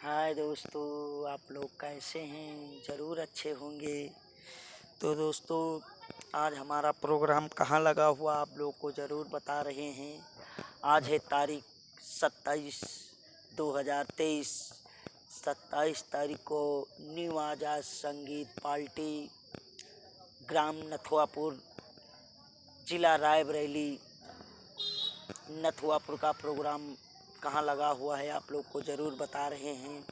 हाय दोस्तों, आप लोग कैसे हैं? ज़रूर अच्छे होंगे। तो दोस्तों, आज हमारा प्रोग्राम कहाँ लगा हुआ आप लोग को ज़रूर बता रहे हैं। आज है तारीख 27/2023। 27 तारीख को न्यू आज़ाद संगीत पार्टी ग्राम नथुआपुर, जिला रायबरेली, नथुआपुर का प्रोग्राम कहाँ लगा हुआ है आप लोग को ज़रूर बता रहे हैं।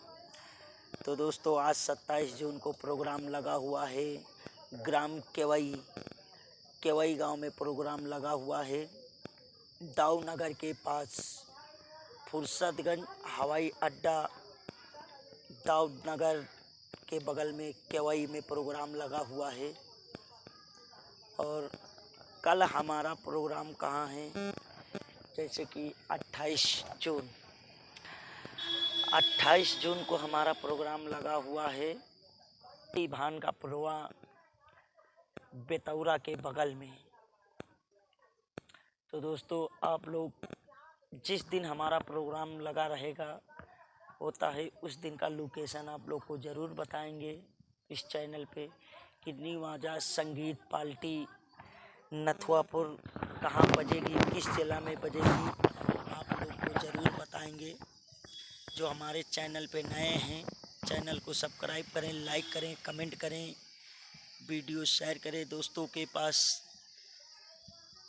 तो दोस्तों, आज 27 जून को प्रोग्राम लगा हुआ है ग्राम केवई गांव में प्रोग्राम लगा हुआ है। दाऊनगर के पास फुर्सतगंज हवाई अड्डा, दाऊनगर के बगल में केवई में प्रोग्राम लगा हुआ है। और कल हमारा प्रोग्राम कहाँ है, जैसे कि 28 जून को हमारा प्रोग्राम लगा हुआ है भान का पुरवा बेतौरा के बगल में। तो दोस्तों, आप लोग जिस दिन हमारा प्रोग्राम लगा रहेगा होता है उस दिन का लोकेशन आप लोग को ज़रूर बताएंगे इस चैनल पे कि न्यू आज़ाद संगीत पार्टी नथुआपुर कहाँ बजेगी, किस जिला में बजेगी, आप लोग को ज़रूर बताएंगे। जो हमारे चैनल पे नए हैं, चैनल को सब्सक्राइब करें, लाइक करें, कमेंट करें, वीडियो शेयर करें दोस्तों के पास।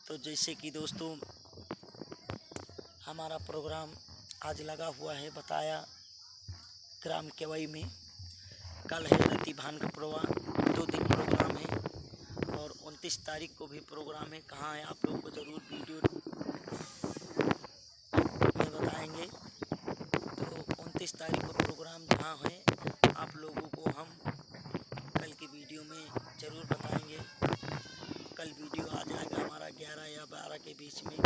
तो जैसे कि दोस्तों, हमारा प्रोग्राम आज लगा हुआ है बताया ग्राम केवई में। कल है रति भान का पुरवा, 2 दिन प्रोग्राम है। और 29 तारीख को भी प्रोग्राम है। कहाँ है आप लोगों को ज़रूर वीडियो में बताएंगे। तो 29 तारीख को प्रोग्राम जहाँ है आप लोगों को हम कल की वीडियो में ज़रूर बताएंगे। कल वीडियो आ जाएगा हमारा 11 या 12 के बीच में।